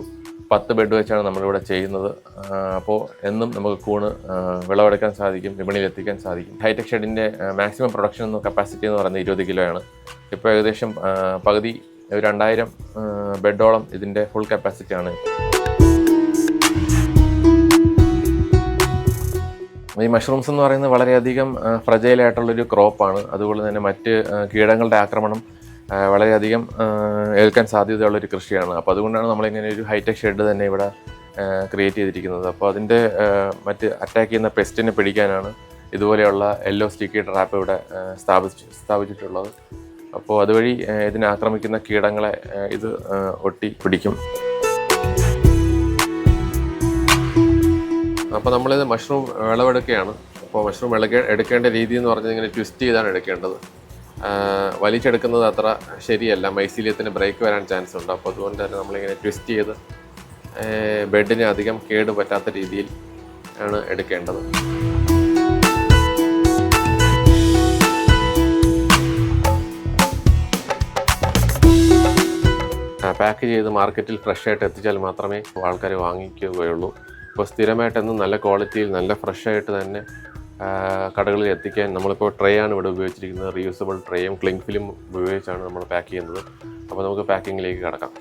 10 ബെഡ് വെച്ചാണ് നമ്മളിവിടെ ചെയ്യുന്നത്. അപ്പോൾ എന്നും നമുക്ക് കൂണ് വിളവെടുക്കാൻ സാധിക്കും, വിപണിയിൽ എത്തിക്കാൻ സാധിക്കും. ഹൈടെക് ഷെഡിൻ്റെ മാക്സിമം പ്രൊഡക്ഷൻ കപ്പാസിറ്റി എന്ന് പറയുന്നത് 20 കിലോയാണ്. ഇപ്പോൾ ഏകദേശം പകുതി 2000 ബെഡോളം ഇതിൻ്റെ ഫുൾ കപ്പാസിറ്റിയാണ്. ഈ മഷ്റൂംസ് എന്ന് പറയുന്നത് വളരെയധികം ഫ്രജൈലായിട്ടുള്ളൊരു ക്രോപ്പാണ്. അതുപോലെ തന്നെ മറ്റ് കീടങ്ങളുടെ ആക്രമണം വളരെയധികം ഏൽക്കാൻ സാധ്യതയുള്ളൊരു കൃഷിയാണ്. അപ്പോൾ അതുകൊണ്ടാണ് നമ്മളിങ്ങനെ ഒരു ഹൈടെക് ഷെഡ് തന്നെ ഇവിടെ ക്രിയേറ്റ് ചെയ്തിരിക്കുന്നത്. അപ്പോൾ അതിൻ്റെ മറ്റ് അറ്റാക്ക് ചെയ്യുന്ന പെസ്റ്റിനെ പിടിക്കാനാണ് ഇതുപോലെയുള്ള യെല്ലോ സ്റ്റിക്കി ട്രാപ്പ് ഇവിടെ സ്ഥാപിച്ചിട്ടുള്ളത്. അപ്പോൾ അതുവഴി ഇതിനെ ആക്രമിക്കുന്ന കീടങ്ങളെ ഇത് ഒട്ടി പിടിക്കും. അപ്പോൾ നമ്മളിത് മഷ്റൂം വിളവെടുക്കുകയാണ്. അപ്പോൾ മഷ്റൂം എടുക്കേണ്ട രീതി എന്ന് പറഞ്ഞാൽ ഇങ്ങനെ ട്വിസ്റ്റ് ചെയ്താണ് എടുക്കേണ്ടത്. വലിച്ചെടുക്കുന്നത് അത്ര ശരിയല്ല, മൈസീലിയത്തിന് ബ്രേക്ക് വരാൻ ചാൻസ് ഉണ്ട്. അപ്പോൾ അതുകൊണ്ട് തന്നെ നമ്മളിങ്ങനെ ട്വിസ്റ്റ് ചെയ്ത് ബെഡിന് അധികം കേട് പറ്റാത്ത രീതിയിൽ ആണ് എടുക്കേണ്ടത്. പാക്ക് ചെയ്ത് മാർക്കറ്റിൽ ഫ്രഷായിട്ട് എത്തിച്ചാൽ മാത്രമേ ആൾക്കാർ വാങ്ങിക്കുകയുള്ളൂ. ഇപ്പോൾ സ്ഥിരമായിട്ടെന്നും നല്ല ക്വാളിറ്റിയിൽ നല്ല ഫ്രഷായിട്ട് തന്നെ കടകളിൽ എത്തിക്കാൻ നമ്മളിപ്പോൾ ട്രേ ആണ് ഇവിടെ ഉപയോഗിച്ചിരിക്കുന്നത്. റീയൂസബിൾ ട്രേയും ക്ലിംഗ് ഫിലിം ഉപയോഗിച്ചാണ് നമ്മൾ പാക്ക് ചെയ്യുന്നത്. അപ്പോൾ നമുക്ക് പാക്കിങ്ങിലേക്ക് കടക്കാം.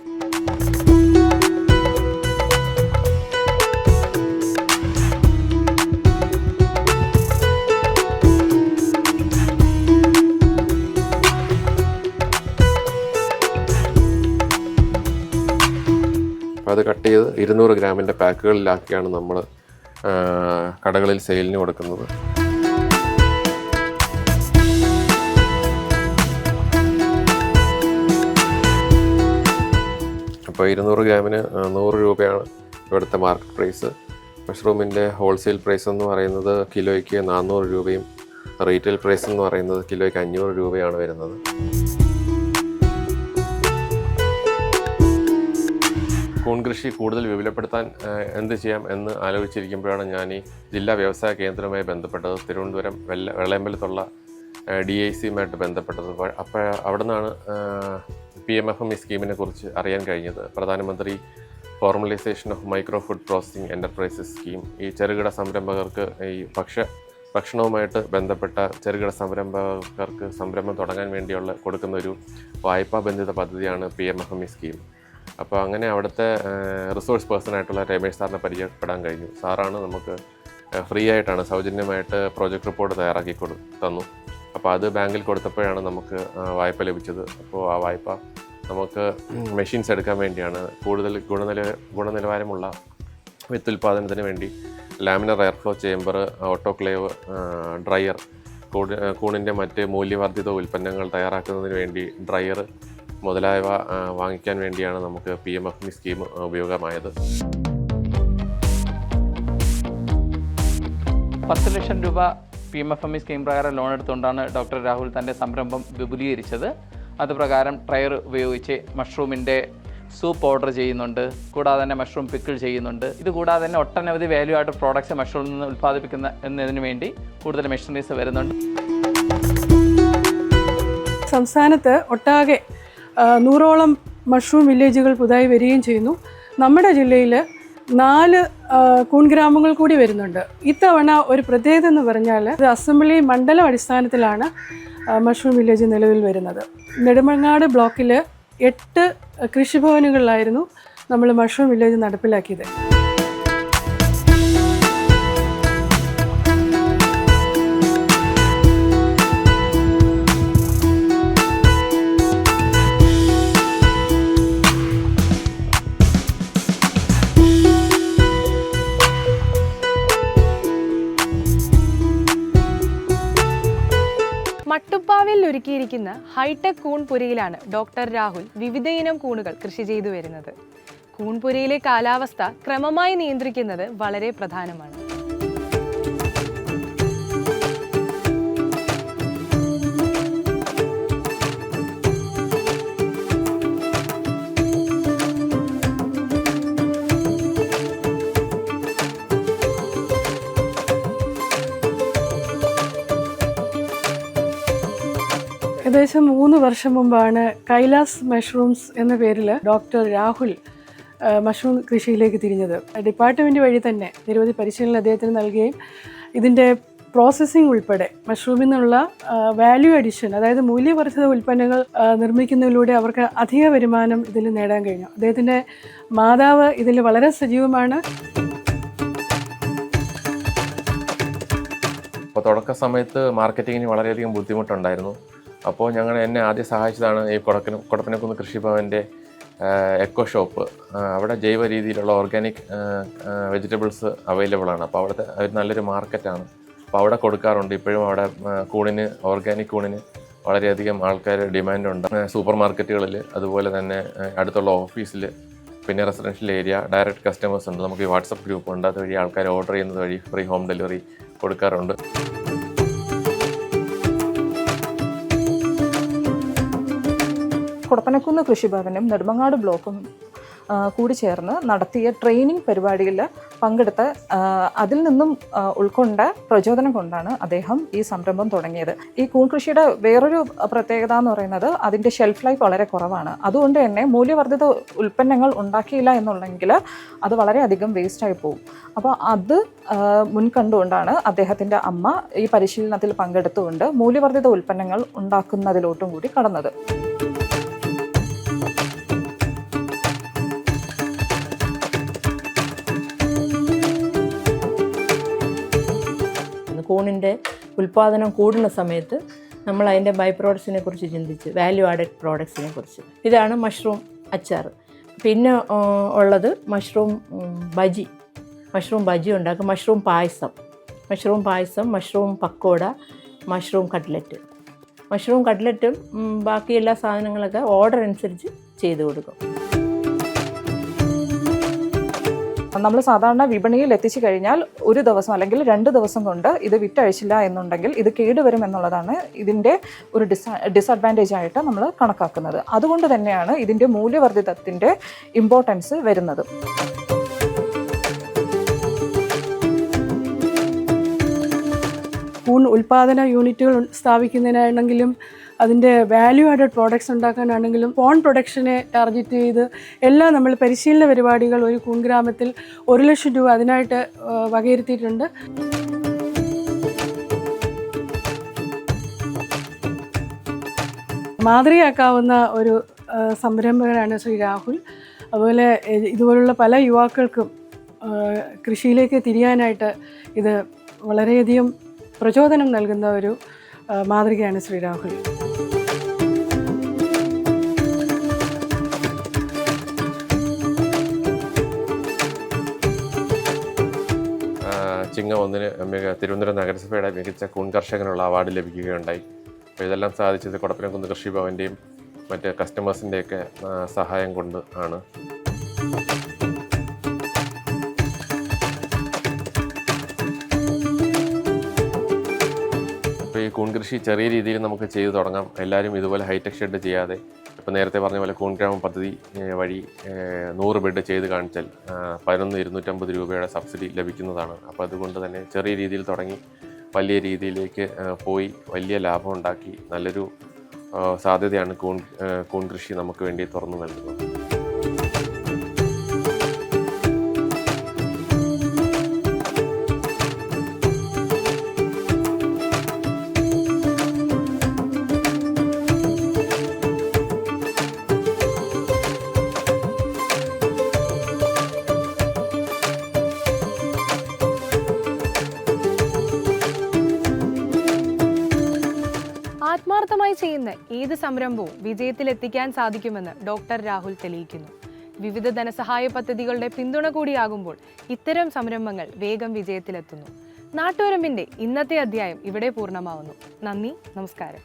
അപ്പോൾ അത് കട്ട് ചെയ്ത് 200 ഗ്രാമിൻ്റെ പാക്കുകളിലാക്കിയാണ് നമ്മൾ കടകളിൽ സെയിലിന് കൊടുക്കുന്നത്. അപ്പോൾ 200 ഗ്രാമിന് 100 രൂപയാണ് ഇവിടുത്തെ മാർക്കറ്റ് പ്രൈസ്. മഷ്റൂമിൻ്റെ ഹോൾസെയിൽ പ്രൈസ് എന്ന് പറയുന്നത് കിലോയ്ക്ക് 400 രൂപയും റീറ്റെയിൽ പ്രൈസ് എന്ന് പറയുന്നത് കിലോയ്ക്ക് 500 രൂപയാണ് വരുന്നത്. കൂൺ കൃഷി കൂടുതൽ വിപുലപ്പെടുത്താൻ എന്ത് ചെയ്യാം എന്ന് ആലോചിച്ചിരിക്കുമ്പോഴാണ് ഞാൻ ഈ ജില്ലാ വ്യവസായ കേന്ദ്രവുമായി ബന്ധപ്പെട്ടത്. തിരുവനന്തപുരം വെള്ളയമ്പലത്തുള്ള DIC-യുമായിട്ട് ബന്ധപ്പെട്ടത്. അപ്പോൾ അവിടെ നിന്നാണ് PMFME സ്കീമിനെ കുറിച്ച് അറിയാൻ കഴിഞ്ഞത്. പ്രധാനമന്ത്രി formalisation of micro food processing enterprises scheme. ഈ ചെറുകിട സംരംഭകർക്ക് ഈ ഭക്ഷണവുമായിട്ട് ബന്ധപ്പെട്ട ചെറുകിട സംരംഭകർക്ക് സംരംഭം തുടങ്ങാൻ വേണ്ടിയുള്ള കൊടുക്കുന്ന ഒരു വായ്പാ ബന്ധിത പദ്ധതിയാണ് PMFME സ്കീം. അപ്പോൾ അങ്ങനെ അവിടുത്തെ റിസോഴ്സ് പേഴ്സണായിട്ടുള്ള രമേശ് സാറിനെ പരിചയപ്പെടാൻ കഴിഞ്ഞു. സാറാണ് നമുക്ക് ഫ്രീ ആയിട്ടാണ് സൗജന്യമായിട്ട് പ്രോജക്റ്റ് റിപ്പോർട്ട് തയ്യാറാക്കി തന്നു. അപ്പോൾ അത് ബാങ്കിൽ കൊടുത്തപ്പോഴാണ് നമുക്ക് വായ്പ ലഭിച്ചത്. അപ്പോൾ ആ വായ്പ നമുക്ക് മെഷീൻസ് എടുക്കാൻ വേണ്ടിയാണ്. കൂടുതൽ ഗുണനിലവാരമുള്ള വിത്തുൽപാദനത്തിന് വേണ്ടി laminar airflow chamber, autoclave, dryer, കൂണിൻ്റെ മറ്റ് മൂല്യവർദ്ധിത ഉൽപ്പന്നങ്ങൾ തയ്യാറാക്കുന്നതിന് വേണ്ടി ഡ്രയർ മുതലായവ വാങ്ങിക്കാൻ വേണ്ടിയാണ് നമുക്ക് PMFME സ്കീം ഉപയോഗമായത്. 10 ലക്ഷം രൂപ PMFME സ്കീം പ്രകാരം ലോൺ എടുത്തുകൊണ്ടാണ് ഡോക്ടർ രാഹുൽ തൻ്റെ സംരംഭം വിപുലീകരിച്ചത്. അതുപ്രകാരം ട്രയർ ഉപയോഗിച്ച് മഷ്റൂമിൻ്റെ സൂപ്പ് ഓർഡർ ചെയ്യുന്നുണ്ട്. കൂടാതെ തന്നെ മഷ്റൂം പിക്കിൾ ചെയ്യുന്നുണ്ട്. ഇതുകൂടാതെ തന്നെ ഒട്ടനവധി വാല്യൂ ആയിട്ട് പ്രോഡക്ട്സ് മഷ്റൂമിൽ നിന്ന് ഉൽപ്പാദിപ്പിക്കുന്ന എന്നതിന് വേണ്ടി കൂടുതൽ മെഷീനറീസ് വരുന്നുണ്ട്. സംസ്ഥാനത്ത് ഒട്ടാകെ 100ഓളം മഷ്റൂം വില്ലേജുകൾ പുതുതായി വരികയും ചെയ്യുന്നു. നമ്മുടെ ജില്ലയിൽ 4 കൂൺ ഗ്രാമങ്ങൾ കൂടി വരുന്നുണ്ട്. ഇത്തവണ ഒരു പ്രത്യേകത എന്ന് പറഞ്ഞാൽ അസംബ്ലി മണ്ഡലം അടിസ്ഥാനത്തിലാണ് മഷ്റൂം വില്ലേജ് നിലവിൽ വരുന്നത്. നെടുമങ്ങാട് ബ്ലോക്കിൽ 8 കൃഷിഭവനുകളിലായിരുന്നു നമ്മൾ മഷ്റൂം വില്ലേജ് നടപ്പിലാക്കിയത്. മട്ടുപ്പാവിൽ ഒരുക്കിയിരിക്കുന്ന ഹൈടെക് കൂൺപുരയിലാണ് ഡോക്ടർ രാഹുൽ വിവിധയിനം കൂണുകൾ കൃഷി ചെയ്തു വരുന്നത്. കൂൺപുരയിലെ കാലാവസ്ഥ ക്രമമായി നിയന്ത്രിക്കുന്നത് വളരെ പ്രധാനമാണ്. ഏകദേശം 3 വർഷം മുമ്പാണ് കൈലാസ് മഷ്റൂംസ് എന്ന പേരിൽ ഡോക്ടർ രാഹുൽ മഷ്റൂം കൃഷിയിലേക്ക് തിരിഞ്ഞത്. ഡിപ്പാർട്ട്മെൻറ്റ് വഴി തന്നെ നിരവധി പരിശീലനം അദ്ദേഹത്തിന് നൽകുകയും ഇതിൻ്റെ പ്രോസസ്സിംഗ് ഉൾപ്പെടെ മഷ്റൂമിൽ നിന്നുള്ള വാല്യൂ അഡീഷൻ, അതായത് മൂല്യവർദ്ധിത ഉൽപ്പന്നങ്ങൾ നിർമ്മിക്കുന്നതിലൂടെ അവർക്ക് അധിക വരുമാനം ഇതിൽ നേടാൻ കഴിഞ്ഞു. അദ്ദേഹത്തിൻ്റെ മാതാവ് ഇതിൽ വളരെ സജീവമാണ്. അപ്പോൾ തുടക്ക സമയത്ത് മാർക്കറ്റിങ്ങിന് വളരെയധികം ബുദ്ധിമുട്ടുണ്ടായിരുന്നു. അപ്പോൾ എന്നെ ആദ്യം സഹായിച്ചതാണ് ഈ കൊടപ്പനക്കുന്ന് കൃഷിഭവൻ്റെ എക്കോ ഷോപ്പ്. അവിടെ ജൈവ രീതിയിലുള്ള ഓർഗാനിക് വെജിറ്റബിൾസ് അവൈലബിൾ ആണ്. അപ്പോൾ അവിടുത്തെ ഒരു നല്ലൊരു മാർക്കറ്റാണ്. അപ്പോൾ അവിടെ കൊടുക്കാറുണ്ട്. ഇപ്പോഴും അവിടെ ഓർഗാനിക് കൂണിന് വളരെയധികം ആൾക്കാർ ഡിമാൻഡുണ്ട്. സൂപ്പർ മാർക്കറ്റുകളിൽ, അതുപോലെ തന്നെ അടുത്തുള്ള ഓഫീസിൽ, പിന്നെ റെസിഡൻഷ്യൽ ഏരിയ, ഡയറക്റ്റ് കസ്റ്റമേഴ്സ് ഉണ്ട്. നമുക്ക് ഈ വാട്സപ്പ് ഗ്രൂപ്പ് ഉണ്ട്. അതുവഴി ആൾക്കാർ ഓർഡർ ചെയ്യുന്നത് വഴി ഫ്രീ ഹോം ഡെലിവറി കൊടുക്കാറുണ്ട്. കൊടപ്പനക്കുന്ന് കൃഷിഭവനും നെടുമങ്ങാട് ബ്ലോക്കും കൂടി ചേർന്ന് നടത്തിയ ട്രെയിനിങ് പരിപാടിയിൽ പങ്കെടുത്ത് അതിൽ നിന്നും ഉൾക്കൊണ്ട പ്രചോദനം കൊണ്ടാണ് അദ്ദേഹം ഈ സംരംഭം തുടങ്ങിയത്. ഈ കൂൺ കൃഷിയുടെ വേറൊരു പ്രത്യേകത എന്ന് പറയുന്നത് അതിൻ്റെ ഷെൽഫ് ലൈഫ് വളരെ കുറവാണ്. അതുകൊണ്ട് തന്നെ മൂല്യവർദ്ധിത ഉൽപ്പന്നങ്ങൾ ഉണ്ടാക്കിയില്ല എന്നുണ്ടെങ്കിൽ അത് വളരെയധികം വേസ്റ്റായി പോകും. അപ്പോൾ അത് മുൻകണ്ടുകൊണ്ടാണ് അദ്ദേഹത്തിൻ്റെ അമ്മ ഈ പരിശീലനത്തിൽ പങ്കെടുത്തുകൊണ്ട് മൂല്യവർദ്ധിത ഉൽപ്പന്നങ്ങൾ ഉണ്ടാക്കുന്നതിലോട്ടും കൂടി കടന്നത്. കൂണിൻ്റെ ഉൽപ്പാദനം കൂടുന്ന സമയത്ത് നമ്മൾ അതിൻ്റെ ബൈ പ്രോഡക്ട്സിനെ കുറിച്ച് ചിന്തിച്ച്, വാല്യൂ ആഡഡ് പ്രോഡക്ട്സിനെ കുറിച്ച്. ഇതാണ് മഷ്റൂം അച്ചാർ. പിന്നെ ഉള്ളത് മഷ്റൂം ബജി ഉണ്ടാക്കും, മഷ്റൂം പായസം, മഷ്റൂം പക്കോട, മഷ്റൂം കട്ട്ലറ്റും ബാക്കി എല്ലാ സാധനങ്ങളൊക്കെ ഓർഡർ അനുസരിച്ച് ചെയ്ത് കൊടുക്കും. നമ്മൾ സാധാരണ വിപണിയിൽ എത്തിച്ചു കഴിഞ്ഞാൽ ഒരു ദിവസം അല്ലെങ്കിൽ 2 ദിവസം കൊണ്ട് ഇത് വിറ്റഴിച്ചില്ല എന്നുണ്ടെങ്കിൽ ഇത് കേടുവരും എന്നുള്ളതാണ് ഇതിൻ്റെ ഒരു ഡിസഡ്വാൻറ്റേജ് ആയിട്ട് നമ്മൾ കണക്കാക്കുന്നത്. അതുകൊണ്ട് തന്നെയാണ് ഇതിൻ്റെ മൂല്യവർദ്ധിതത്തിൻ്റെ ഇമ്പോർട്ടൻസ് വരുന്നത്. കൂൺ ഉൽപ്പാദന യൂണിറ്റുകൾ സ്ഥാപിക്കുന്നതിനാണെങ്കിലും അതിൻ്റെ വാല്യൂ ആഡഡ് പ്രോഡക്ട്സ് ഉണ്ടാക്കാനാണെങ്കിലും പോൺ പ്രൊഡക്ഷനെ ടാർഗറ്റ് ചെയ്ത് എല്ലാം നമ്മൾ പരിശീലന പരിപാടികൾ ഒരു കൂൺ ഗ്രാമത്തിൽ 1 ലക്ഷം രൂപ അതിനായിട്ട് വകയിരുത്തിയിട്ടുണ്ട്. മാതൃകയാക്കാവുന്ന ഒരു സംരംഭകനാണ് ശ്രീ രാഹുൽ. അതുപോലെ ഇതുപോലുള്ള പല യുവാക്കൾക്കും കൃഷിയിലേക്ക് തിരിയാനായിട്ട് ഇത് വളരെയധികം പ്രചോദനം നൽകുന്ന ഒരു മാതൃകയാണ് ശ്രീ രാഹുൽ. ചിങ്ങം 1-ന് തിരുവനന്തപുരം നഗരസഭയുടെ മികച്ച കൂൺ കർഷകനുള്ള അവാർഡ് ലഭിക്കുകയുണ്ടായി. അപ്പോൾ ഇതെല്ലാം സാധിച്ചത് കൊടപ്പനക്കുന്ന് കൃഷിഭവൻ്റെയും മറ്റ് കസ്റ്റമേഴ്സിൻ്റെയൊക്കെ സഹായം കൊണ്ട് ആണ്. അപ്പോൾ ഈ കൂൺ കൃഷി ചെറിയ രീതിയിൽ നമുക്ക് ചെയ്തു തുടങ്ങാം. എല്ലാവരും ഇതുപോലെ ഹൈടെക് ഷെഡ് ചെയ്യാതെ ഇപ്പോൾ നേരത്തെ പറഞ്ഞ പോലെ കൂൺ ഗ്രാമം പദ്ധതി വഴി 100 ബെഡ് ചെയ്ത് കാണിച്ചാൽ 11,250 രൂപയുടെ സബ്സിഡി ലഭിക്കുന്നതാണ്. അപ്പോൾ അതുകൊണ്ട് തന്നെ ചെറിയ രീതിയിൽ തുടങ്ങി വലിയ രീതിയിലേക്ക് പോയി വലിയ ലാഭം ഉണ്ടാക്കി നല്ലൊരു സാധ്യതയാണ് കൂൺ കൃഷി നമുക്ക് വേണ്ടി തുറന്നു നൽകുന്നത്. ആത്മാർത്ഥമായി ചെയ്യുന്ന ഏത് സംരംഭവും വിജയത്തിലെത്തിക്കാൻ സാധിക്കുമെന്ന് ഡോക്ടർ രാഹുൽ തെളിയിക്കുന്നു. വിവിധ ധനസഹായ പദ്ധതികളുടെ പിന്തുണ കൂടിയാകുമ്പോൾ ഇത്തരം സംരംഭങ്ങൾ വേഗം വിജയത്തിലെത്തുന്നു. നാട്ടുവരമ്പിന്റെ ഇന്നത്തെ അധ്യായം ഇവിടെ പൂർണ്ണമാവുന്നു. നന്ദി, നമസ്കാരം.